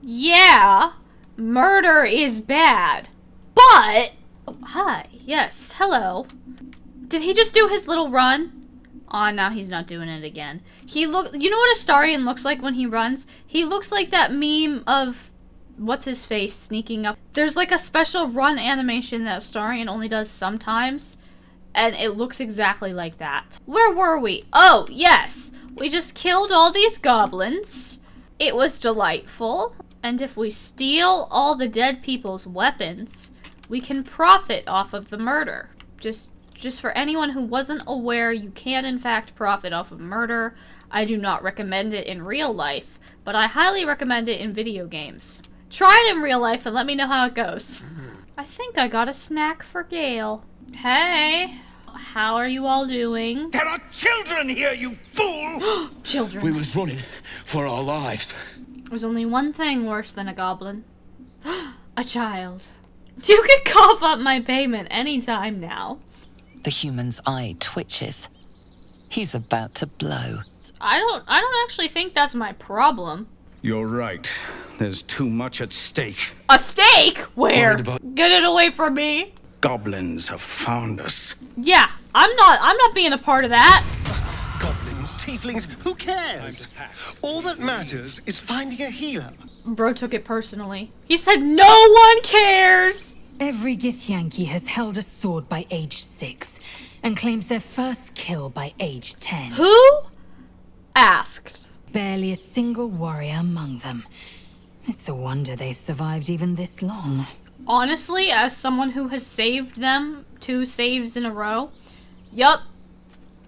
Yeah, murder is bad. But, oh, hi, yes, hello. Did he just do his little run? Oh, now he's not doing it again. You know what Astarion looks like when he runs? He looks like that meme of, what's his face, sneaking up. There's like a special run animation that Astarion only does sometimes, and it looks exactly like that. Where were we? Oh, yes. We just killed all these goblins. It was delightful. And if we steal all the dead people's weapons, we can profit off of the murder. Just for anyone who wasn't aware, you can in fact profit off of murder. I do not recommend it in real life, but I highly recommend it in video games. Try it in real life and let me know how it goes. I think I got a snack for Gale. Hey, how are you all doing? There are children here, you fool! Children. We was running for our lives. There's only one thing worse than a goblin. A child. You can cough up my payment anytime now. The human's eye twitches. He's about to blow. I don't actually think that's my problem. You're right. There's too much at stake. A stake? Where? Get it away from me. Goblins have found us. Yeah, I'm not being a part of that. Goblins, tieflings, who cares? All that matters is finding a healer. Bro took it personally. He said no one cares. Every Githyanki has held a sword by age 6 and claims their first kill by age 10. Who asked? Barely a single warrior among them. It's a wonder they've survived even this long. Honestly, as someone who has saved them 2 saves in a row, yup,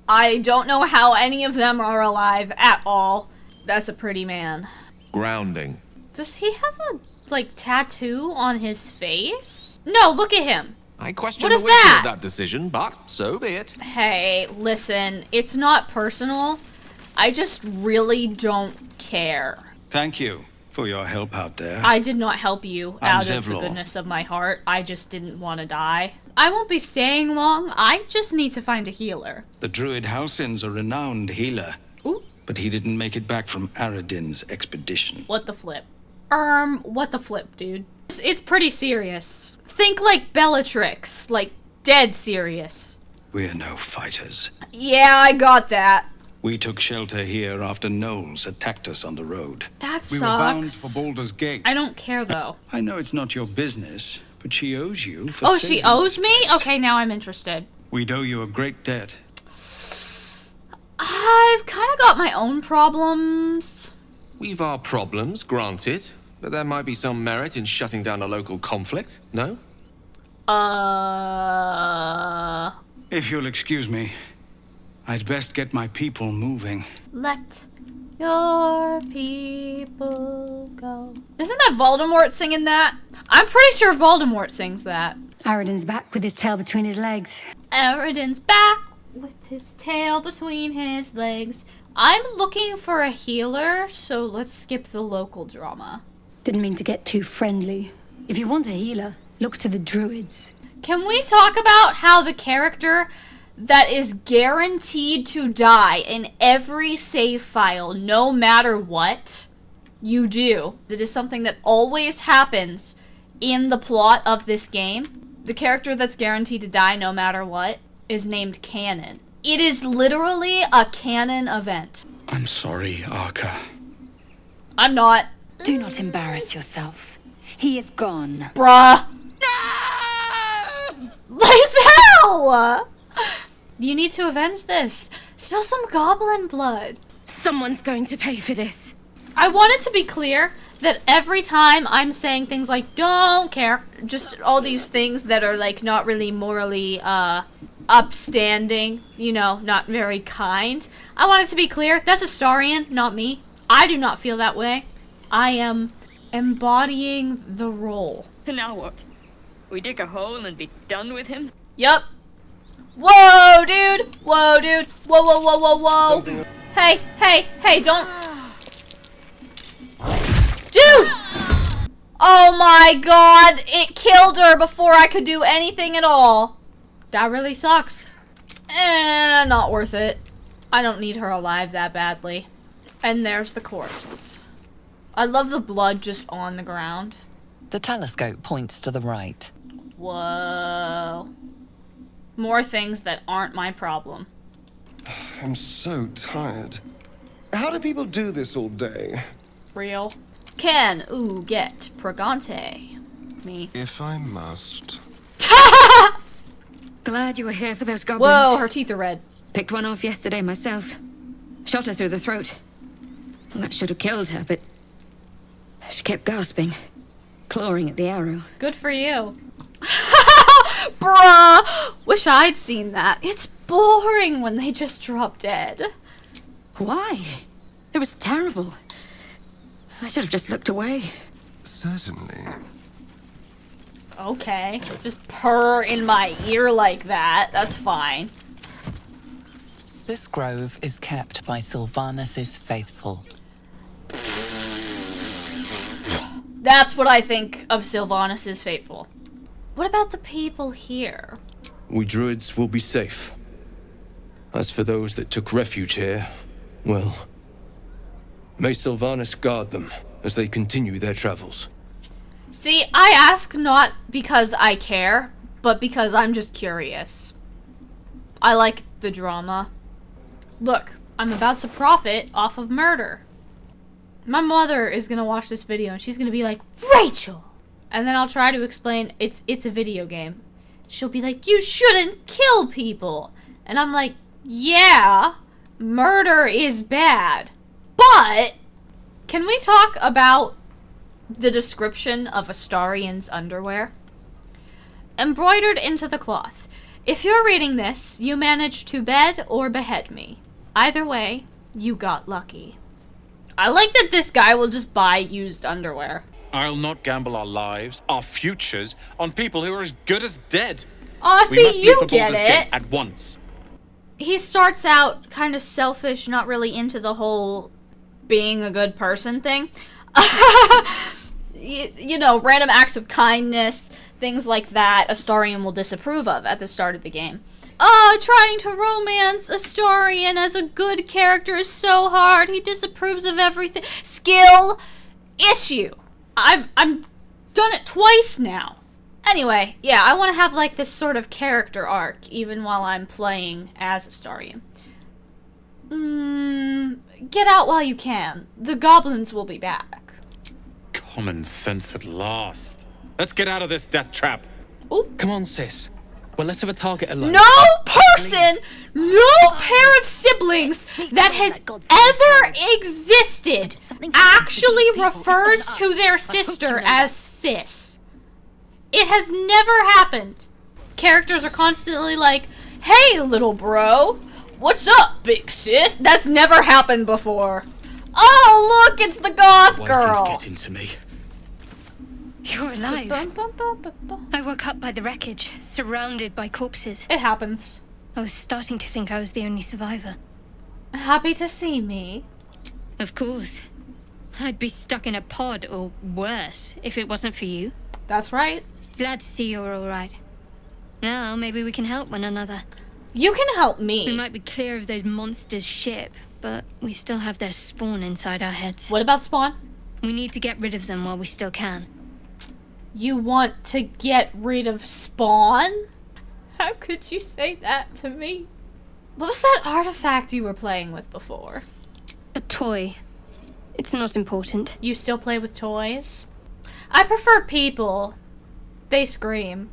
I don't know how any of them are alive at all. That's a pretty man. Grounding. Does he have a, like, tattoo on his face? No, look at him. I question What the is wisdom that? of that decision, but so be it. Hey, listen, it's not personal. I just really don't care. Thank you for your help out there. I did not help you I'm out of the Zevlor. goodness of my heart. I just didn't want to die. I won't be staying long. I just need to find a healer. The druid Halsin's a renowned healer. Ooh. But he didn't make it back from Aradin's expedition. What the flip? What the flip, dude? It's pretty serious. Think like Bellatrix, like dead serious. We're no fighters. Yeah, I got that. We took shelter here after gnolls attacked us on the road. That We were bound sucks. for Baldur's Gate. I don't care though. I know it's not your business, but she owes you for Oh, she saving owes this me? place. Okay, now I'm interested. We'd owe you a great debt. I've kind of got my own problems. We've our problems, granted, but there might be some merit in shutting down a local conflict, no? If you'll excuse me, I'd best get my people moving. Let your people go. Isn't that Voldemort singing that? I'm pretty sure Voldemort sings that. Aradin's back with his tail between his legs. Aradin's back with his tail between his legs. I'm looking for a healer, so let's skip the local drama. Didn't mean to get too friendly. If you want a healer, look to the druids. Can we talk about how the character that is guaranteed to die in every save file, no matter what you do, it is something that always happens in the plot of this game? The character that's guaranteed to die no matter what is named Canon. It is literally a canon event. I'm sorry, Arca. I'm not. Do not embarrass yourself. He is gone. Bruh. No! Lizelle! You need to avenge this. Spill some goblin blood. Someone's going to pay for this. I want it to be clear that every time I'm saying things like, don't care, just all these things that are, like, not really morally, upstanding, you know, not very kind. I want it to be clear, that's Astarion, not me. I do not feel that way. I am embodying the role. Now what? We dig a hole and be done with him? Yup. Whoa, dude! Whoa, dude! Whoa, whoa, whoa, whoa, whoa! Hey, hey, hey, don't... Dude! Oh my god! It killed her before I could do anything at all. That really sucks. Not worth it. I don't need her alive that badly. And there's the corpse. I love the blood just on the ground. The telescope points to the right. Whoa. More things that aren't my problem. I'm so tired. How do people do this all day? Real. Can, get Pregante. Me. If I must. Glad you were here for those goblins. Whoa, her teeth are red. Picked one off yesterday myself. Shot her through the throat. Well, that should have killed her, but she kept gasping, clawing at the arrow. Good for you. Bruh! Wish I'd seen that. It's boring when they just drop dead. Why? It was terrible. I should have just looked away. Certainly. Okay. Just purr in my ear like that. That's fine. This grove is kept by Sylvanus' faithful. That's what I think of Sylvanus' faithful. What about the people here? We druids will be safe. As for those that took refuge here, well, may Sylvanus guard them as they continue their travels. See, I ask not because I care, but because I'm just curious. I like the drama. Look, I'm about to profit off of murder. My mother is gonna watch this video and she's gonna be like, Rachel! And then I'll try to explain it's a video game. She'll be like, you shouldn't kill people! And I'm like, yeah, murder is bad. But, can we talk about the description of Astarion's underwear? Embroidered into the cloth. If you're reading this, you managed to bed or behead me. Either way, you got lucky. I like that this guy will just buy used underwear. I'll not gamble our lives, our futures, on people who are as good as dead. Aw, We must see, leave you for get Baldur's Gate it. at once. He starts out kind of selfish, not really into the whole being a good person thing. You know, random acts of kindness, things like that, Astarion will disapprove of at the start of the game. Trying to romance Astarion as a good character is so hard. He disapproves of everything. Skill issue. I'm done it twice now. Anyway, yeah, I want to have like this sort of character arc even while I'm playing as Astarion. Get out while you can. The goblins will be back. Common sense at last. Let's get out of this death trap. Oh, Come on, sis. We're less of a target alone. no person, no pair of siblings that has ever existed actually refers to their sister as sis. It has never happened. Characters are constantly like, hey, little bro, what's up, big sis? That's never happened before. Oh, look, it's the goth girl. Getting to me. You're alive. I woke up by the wreckage, surrounded by corpses. It happens. I was starting to think I was the only survivor. Happy to see me. Of course. I'd be stuck in a pod, or worse, if it wasn't for you. That's right. Glad to see you're all right. Now, maybe we can help one another. You can help me. We might be clear of those monsters' ship, but we still have their spawn inside our heads. What about Spawn? We need to get rid of them while we still can. You want to get rid of Spawn? How could you say that to me? What was that artifact you were playing with before? A toy. It's not important. You still play with toys? I prefer people. They scream.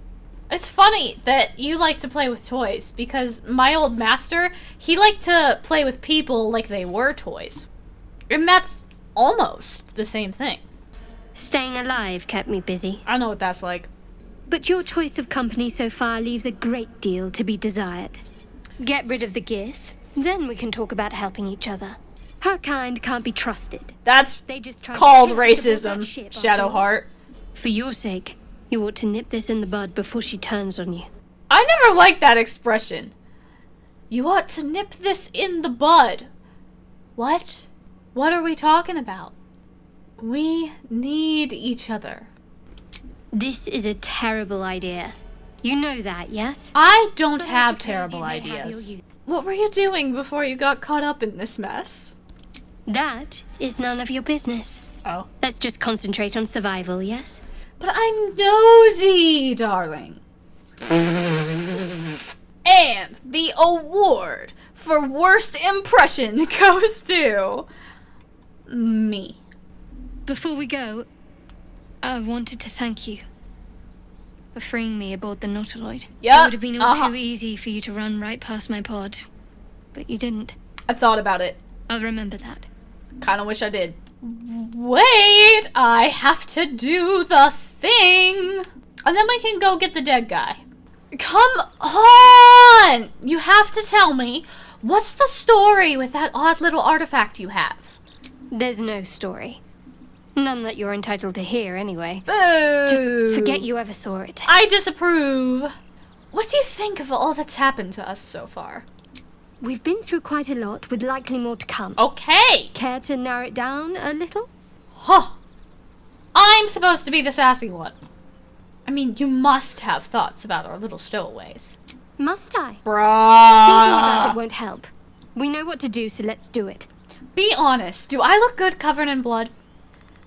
It's funny that you like to play with toys, because my old master, he liked to play with people like they were toys. And that's almost the same thing. Staying alive kept me busy. I know what that's like. But your choice of company so far leaves a great deal to be desired. Get rid of the Gith, then we can talk about helping each other. Her kind can't be trusted. That's They just tried to called kill us to build racism, that ship after all. Shadowheart. For your sake, you ought to nip this in the bud before she turns on you. I never liked that expression. You ought to nip this in the bud. What? What are we talking about? We need each other. This is a terrible idea. You know that, yes? I don't But I have suppose terrible you may have your ideas. use. What were you doing before you got caught up in this mess? That is none of your business. Oh. Let's just concentrate on survival, yes? But I'm nosy, darling. And the award for worst impression goes to me. Before we go, I wanted to thank you for freeing me aboard the Nautiloid. Yep. It would have been all too easy for you to run right past my pod, but you didn't. I thought about it. I'll remember that. Kinda wish I did. Wait, I have to do the thing. And then we can go get the dead guy. Come on! You have to tell me, what's the story with that odd little artifact you have? There's no story. None that you're entitled to hear, anyway. Boo! Just forget you ever saw it. I disapprove. What do you think of all that's happened to us so far? We've been through quite a lot, with likely more to come. Okay! Care to narrow it down a little? Huh. I'm supposed to be the sassy one. I mean, you must have thoughts about our little stowaways. Must I? Bruh. Thinking about it won't help. We know what to do, so let's do it. Be honest, do I look good covered in blood?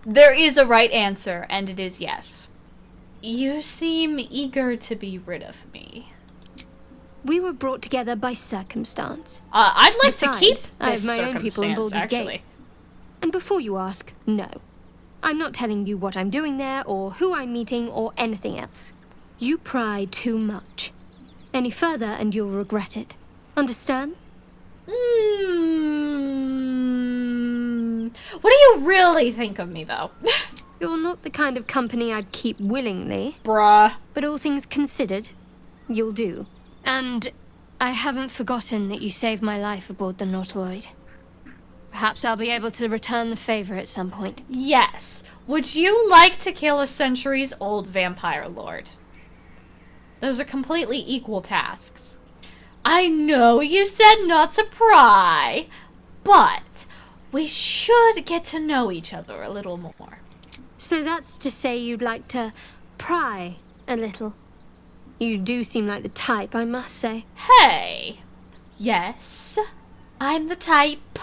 There is a right answer, and it is yes. You seem eager to be rid of me. We were brought together by circumstance. I'd like Besides, to keep I this have my own people in circumstance, Baldur's actually. Gate. And before you ask, no. I'm not telling you what I'm doing there, or who I'm meeting, or anything else. You pry too much. Any further and you'll regret it. Understand? What do you really think of me, though? You're not the kind of company I'd keep willingly. Bruh. But all things considered, you'll do. And I haven't forgotten that you saved my life aboard the Nautiloid. Perhaps I'll be able to return the favor at some point. Yes. Would you like to kill a centuries-old vampire lord? Those are completely equal tasks. I know you said not to pry, but we should get to know each other a little more. So that's to say you'd like to pry a little. You do seem like the type, I must say. Hey. Yes, I'm the type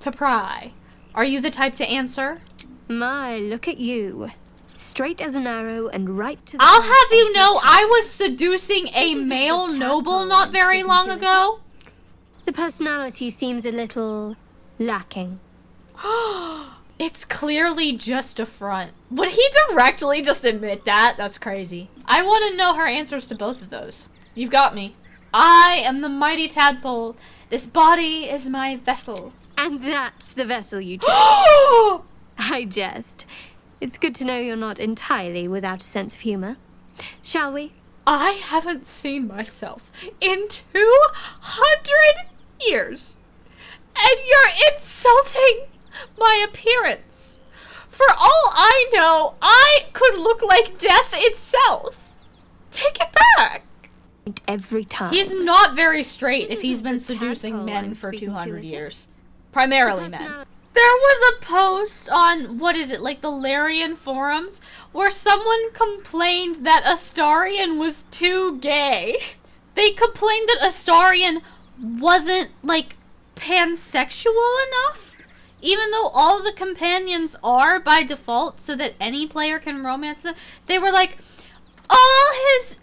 to pry. Are you the type to answer? My, look at you. Straight as an arrow and right to the I'll point have you every know time. I was seducing a male noble not very long ago. The personality seems a little lacking. It's clearly just a front. Would he directly just admit that? That's crazy. I want to know her answers to both of those. You've got me. I am the mighty tadpole. This body is my vessel. And that's the vessel you chose. I jest. It's good to know you're not entirely without a sense of humor. Shall we? I haven't seen myself in 200 years. And you're insulting my appearance. For all I know, I could look like death itself. Take it back. Every time. He's not very straight This if he's isn't been the seducing tadpole men I'm for speaking to, 200 is it? years. Primarily The men. personality- There was a post on, what is it, like the Larian forums, where someone complained that Astarion was too gay. They complained that Astarion wasn't, like, pansexual enough, even though all the companions are by default so that any player can romance them. They were like, all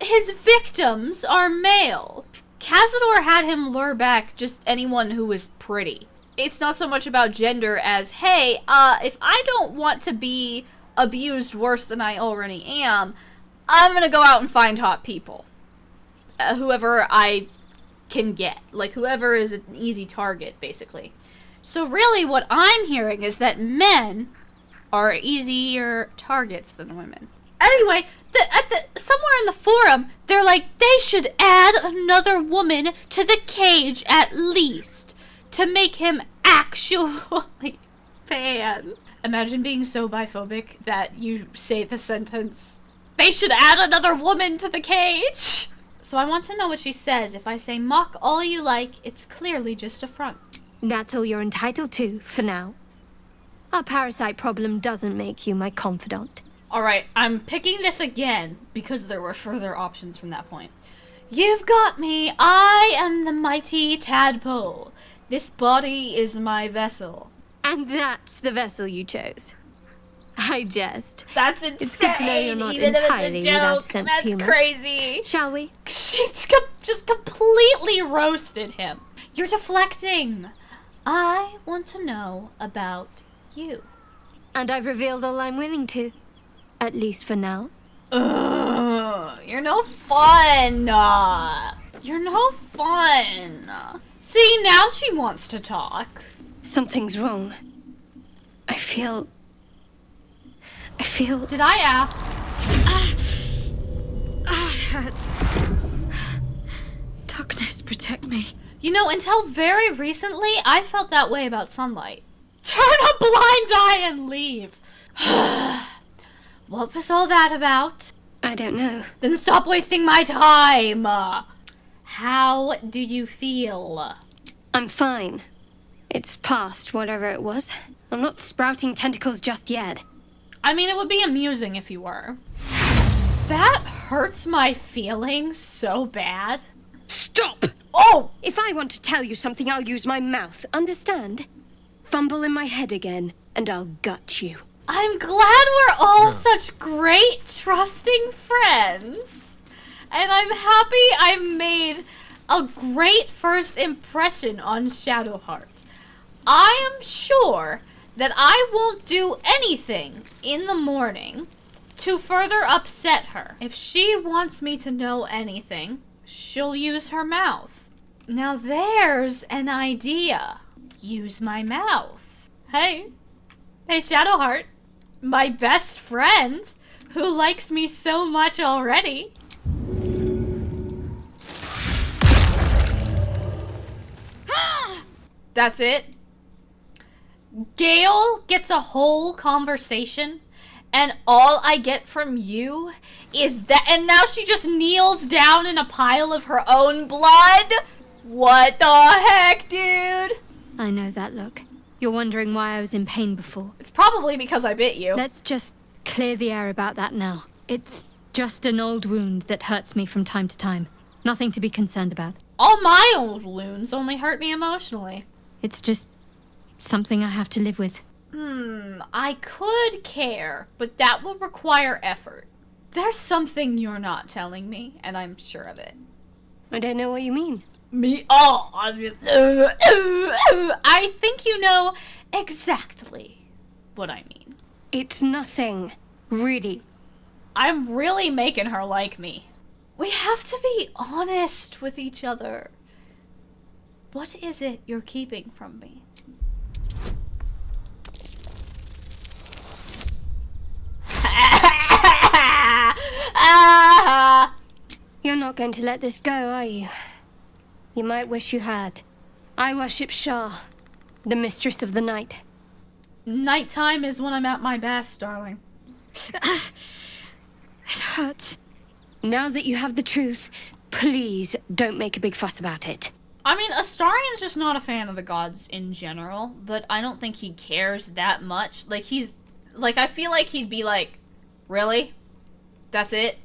his victims are male. Cazador had him lure back just anyone who was pretty. It's not so much about gender as, hey, if I don't want to be abused worse than I already am, I'm gonna go out and find hot people. Whoever I can get. Like, whoever is an easy target, basically. So really what I'm hearing is that men are easier targets than women. Anyway, somewhere in the forum, they're like, they should add another woman to the cage at least to make him actually pan. Imagine being so biphobic that you say the sentence, they should add another woman to the cage. So I want to know what she says. If I say mock all you like, it's clearly just a front. That's all you're entitled to, for now. Our parasite problem doesn't make you my confidant. Alright, I'm picking this again because there were further options from that point. You've got me. I am the mighty tadpole. This body is my vessel. And that's the vessel you chose. I jest. That's insane. It's good to know you're not even entirely if it's a joke. without a sense That's of humor. crazy. Shall we? She just completely roasted him. You're deflecting. I want to know about you. And I've revealed all I'm willing to. At least for now. You're no fun. You're no fun. See, now she wants to talk. Something's wrong. I feel... Did I ask? It hurts. Darkness, protect me. You know, until very recently, I felt that way about sunlight. Turn a blind eye and leave. What was all that about? I don't know. Then stop wasting my time. How do you feel? I'm fine. It's past whatever it was. I'm not sprouting tentacles just yet. I mean, it would be amusing if you were. That hurts my feelings so bad. Stop! Oh! If I want to tell you something, I'll use my mouth. Understand? Fumble in my head again, and I'll gut you. I'm glad we're all such great, trusting friends. And I'm happy I made a great first impression on Shadowheart. I am sure that I won't do anything in the morning to further upset her. If she wants me to know anything, she'll use her mouth. Now there's an idea. Use my mouth. Hey Shadowheart, my best friend, who likes me so much already. That's it. Gale gets a whole conversation, and all I get from you is that, and now she just kneels down in a pile of her own blood? What the heck, dude? I know that look. You're wondering why I was in pain before. It's probably because I bit you. Let's just clear the air about that now. It's just an old wound that hurts me from time to time. Nothing to be concerned about. All my old wounds only hurt me emotionally. It's just something I have to live with. I could care, but that would require effort. There's something you're not telling me, and I'm sure of it. I don't know what you mean. I think you know exactly what I mean. It's nothing, really. I'm really making her like me. We have to be honest with each other. What is it you're keeping from me? You're not going to let this go, are you? You might wish you had. I worship Shah, the mistress of the night. Nighttime is when I'm at my best, darling. It hurts. Now that you have the truth, please don't make a big fuss about it. I mean, Astarion's just not a fan of the gods in general, but I don't think he cares that much. Like, I feel like he'd be like, really? That's it?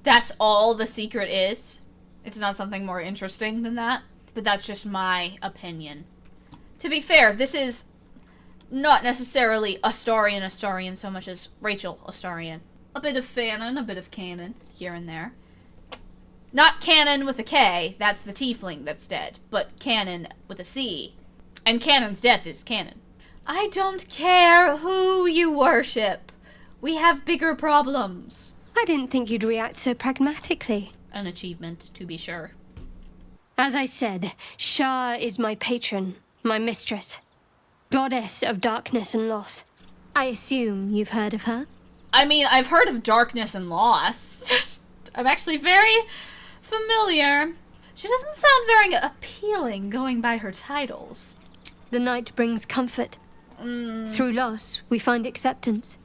That's all the secret is? It's not something more interesting than that? But that's just my opinion. To be fair, this is not necessarily Astarion so much as Rachel Astarion. A bit of fanon, a bit of canon, here and there. Not canon with a K, that's the tiefling that's dead, but canon with a C. And canon's death is canon. I don't care who you worship. We have bigger problems. I didn't think you'd react so pragmatically. An achievement, to be sure. As I said, Shah is my patron, my mistress. Goddess of darkness and loss. I assume you've heard of her? I mean, I've heard of darkness and loss. I'm actually very familiar. She doesn't sound very appealing going by her titles. The night brings comfort. Through loss, we find acceptance.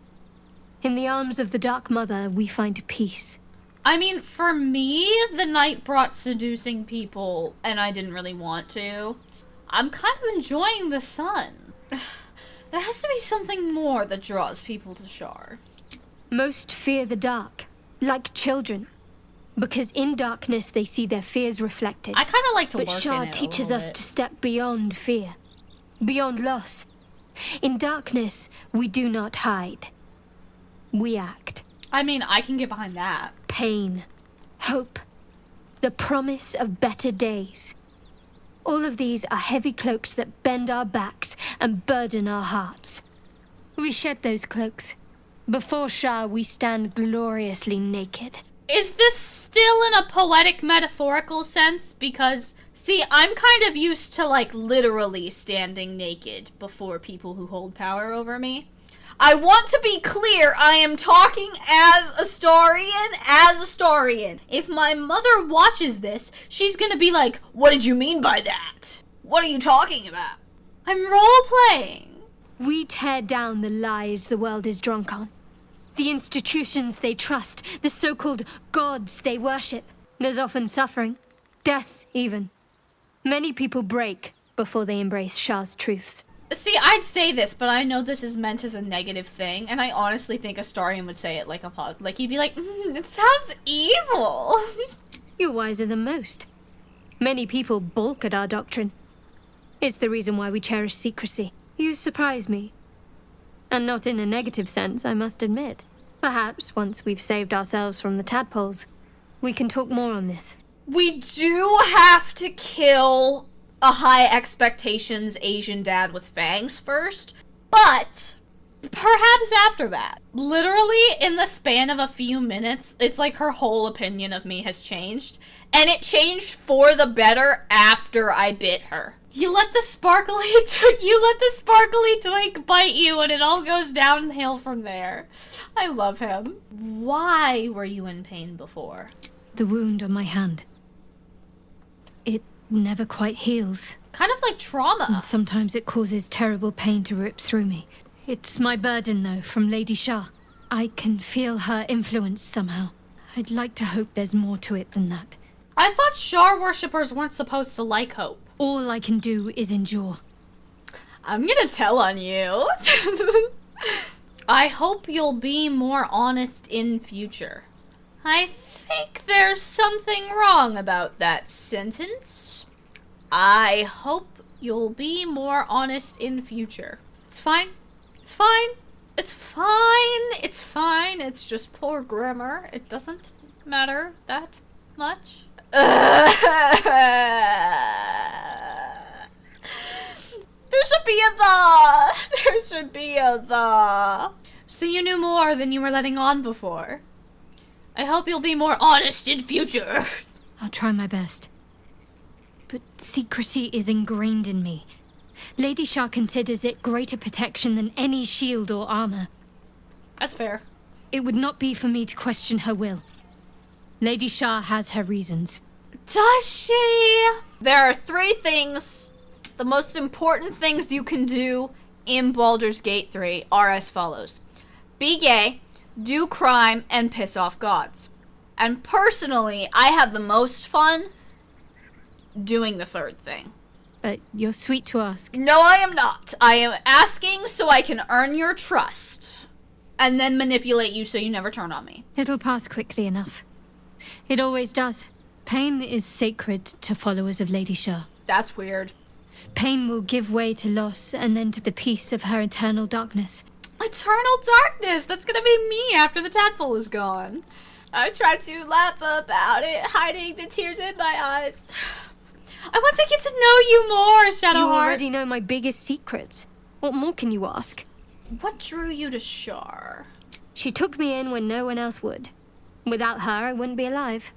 In the arms of the Dark Mother, we find peace. I mean, for me, the night brought seducing people, and I didn't really want to. I'm kind of enjoying the sun. There has to be something more that draws people to Shar. Most fear the dark, like children. Because in darkness, they see their fears reflected. I kind of like to But lurk Shah in it teaches a us little to step beyond fear, beyond loss. In darkness, we do not hide. we act. I mean, I can get behind that. Pain, hope, the promise of better days. All of these are heavy cloaks that bend our backs and burden our hearts. We shed those cloaks. Before Shah, we stand gloriously naked. Is this still in a poetic, metaphorical sense? Because, see, I'm kind of used to, like, literally standing naked before people who hold power over me. I want to be clear, I am talking as Astarion. If my mother watches this, she's gonna be like, what did you mean by that? What are you talking about? I'm role-playing. We tear down the lies the world is drunk on. The institutions they trust, the so-called gods they worship. There's often suffering, death even. Many people break before they embrace Shah's truths. See, I'd say this, but I know this is meant as a negative thing, and I honestly think Astarion would say it like a positive. Like, he'd be like, it sounds evil. You're wiser than most. Many people balk at our doctrine. It's the reason why we cherish secrecy. You surprise me. And not in a negative sense, I must admit. Perhaps, once we've saved ourselves from the tadpoles, we can talk more on this. We do have to kill a high expectations Asian dad with fangs first, but perhaps after that. Literally, in the span of a few minutes, it's like her whole opinion of me has changed, and it changed for the better after I bit her. You let the sparkly twink bite you, and it all goes downhill from there. I love him. Why were you in pain before? The wound on my hand. It never quite heals. Kind of like trauma. And sometimes it causes terrible pain to rip through me. It's my burden, though, from Lady Shah. I can feel her influence somehow. I'd like to hope there's more to it than that. I thought Shah worshippers weren't supposed to like hope. All I can do is endure. I'm gonna tell on you. I hope you'll be more honest in future. I think there's something wrong about that sentence. I hope you'll be more honest in future. It's fine. It's fine. It's fine. It's fine. It's just poor grammar. It doesn't matter that much. There should be a the. There should be a the. So you knew more than you were letting on before. I hope you'll be more honest in future. I'll try my best. But secrecy is ingrained in me. Lady Shah considers it greater protection than any shield or armor. That's fair. It would not be for me to question her will. Lady Shah has her reasons. Does she? There are 3 things. The most important things you can do in Baldur's Gate 3 are as follows. Be gay, do crime, and piss off gods. And personally, I have the most fun doing the 3rd thing. But you're sweet to ask. No, I am not. I am asking so I can earn your trust. And then manipulate you so you never turn on me. It'll pass quickly enough. It always does. Pain is sacred to followers of Lady Shah. That's weird. Pain will give way to loss and then to the peace of her eternal darkness. Eternal darkness! That's gonna be me after the tadpole is gone. I tried to laugh about it, hiding the tears in my eyes. I want to get to know you more, Shadowheart. You already know my biggest secrets. What more can you ask? What drew you to Shar? She took me in when no one else would. Without her, I wouldn't be alive.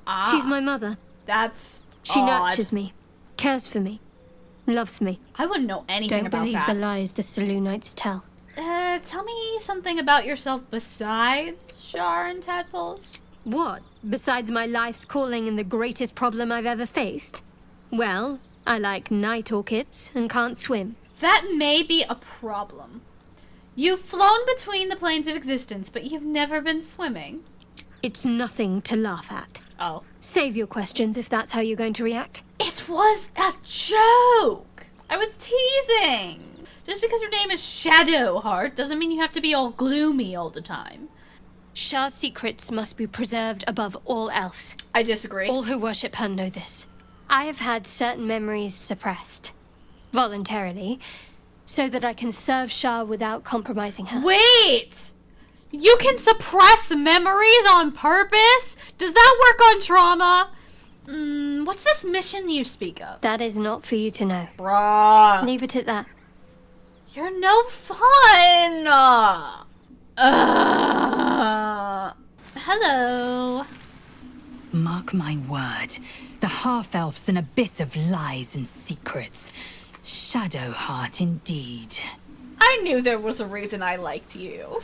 Ah. She's my mother. That's She odd. nurtures me, cares for me, loves me. I wouldn't know anything Don't about believe that. the lies the Selûnites tell. Tell me something about yourself besides Shar and tadpoles. What? Besides my life's calling and the greatest problem I've ever faced? Well, I like night orchids and can't swim. That may be a problem. You've flown between the planes of existence, but you've never been swimming. It's nothing to laugh at. Oh. Save your questions if that's how you're going to react. It was a joke! I was teasing! Just because your name is Shadowheart doesn't mean you have to be all gloomy all the time. Shah's secrets must be preserved above all else. I disagree. All who worship her know this. I have had certain memories suppressed. Voluntarily. So that I can serve Shah without compromising her. Wait! You can suppress memories on purpose? Does that work on trauma? What's this mission you speak of? That is not for you to know. Bruh. Leave it at that. You're no fun! Hello. Mark my word, the half-elf's an abyss of lies and secrets. Shadowheart indeed. I knew there was a reason I liked you.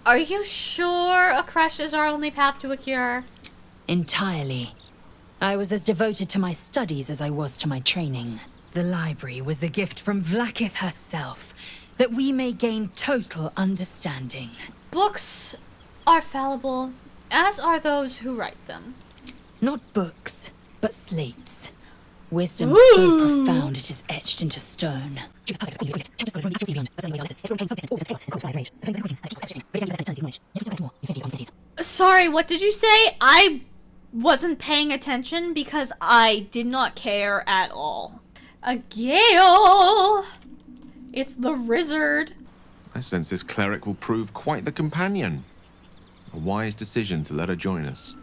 Are you sure a crush is our only path to a cure? Entirely. I was as devoted to my studies as I was to my training. The library was a gift from Vlaakith herself, that we may gain total understanding. Books are fallible, as are those who write them. Not books, but slates. Wisdom Ooh. so profound it is etched into stone. Sorry, what did you say? I wasn't paying attention because I did not care at all. A Gale! It's the Rizzard. I sense this cleric will prove quite the companion. A wise decision to let her join us.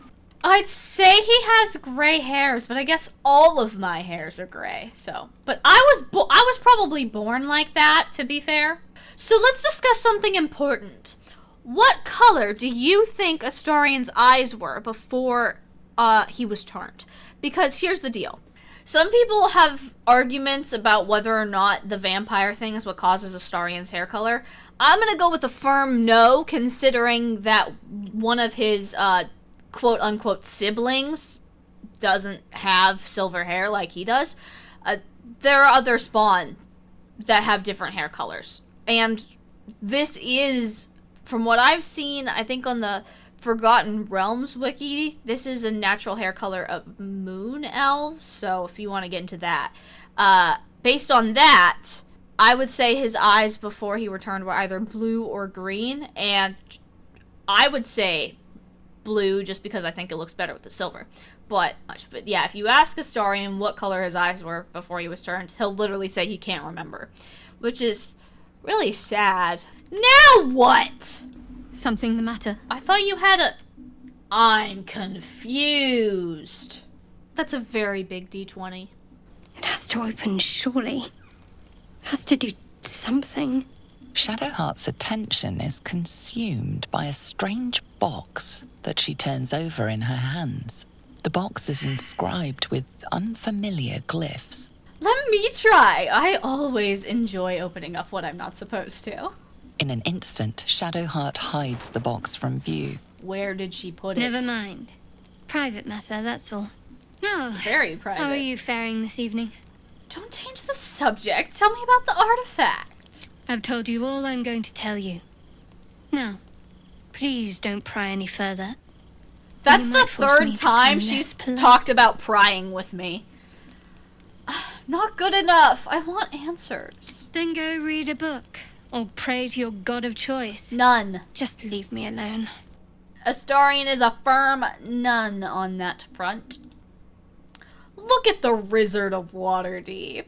I'd say he has gray hairs, but I guess all of my hairs are gray, so. But I was probably born like that, to be fair. So let's discuss something important. What color do you think Astarion's eyes were before he was turned? Because here's the deal. Some people have arguments about whether or not the vampire thing is what causes Astarion's hair color. I'm gonna go with a firm no, considering that one of his quote-unquote siblings doesn't have silver hair like he does. There are other spawn that have different hair colors. And this is, from what I've seen, I think on the Forgotten Realms wiki, this is a natural hair color of moon elves, so if you want to get into that. Based on that, I would say his eyes before he returned were either blue or green, and I would say blue just because I think it looks better with the silver. But yeah, if you ask Astarion what color his eyes were before he was turned, he'll literally say he can't remember, which is really sad. Now what? Something the matter? I thought you had a... I'm confused. That's a very big D20. It has to open, surely. It has to do something. Shadowheart's attention is consumed by a strange box that she turns over in her hands. The box is inscribed with unfamiliar glyphs. Let me try. I always enjoy opening up what I'm not supposed to. In an instant, Shadowheart hides the box from view. Where did she put it? Never mind. Private matter, that's all. Now, very private. How are you faring this evening? Don't change the subject. Tell me about the artifact. I've told you all I'm going to tell you. Now, please don't pry any further. That's the third time she's talked about prying with me. Not good enough. I want answers. Then go read a book. Or pray to your god of choice. None. Just leave me alone. Astarion is a firm none on that front. Look at the Rizzard of Waterdeep.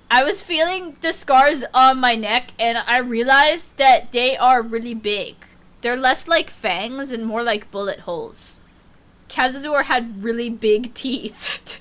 I was feeling the scars on my neck, and I realized that they are really big. They're less like fangs and more like bullet holes. Cazador had really big teeth.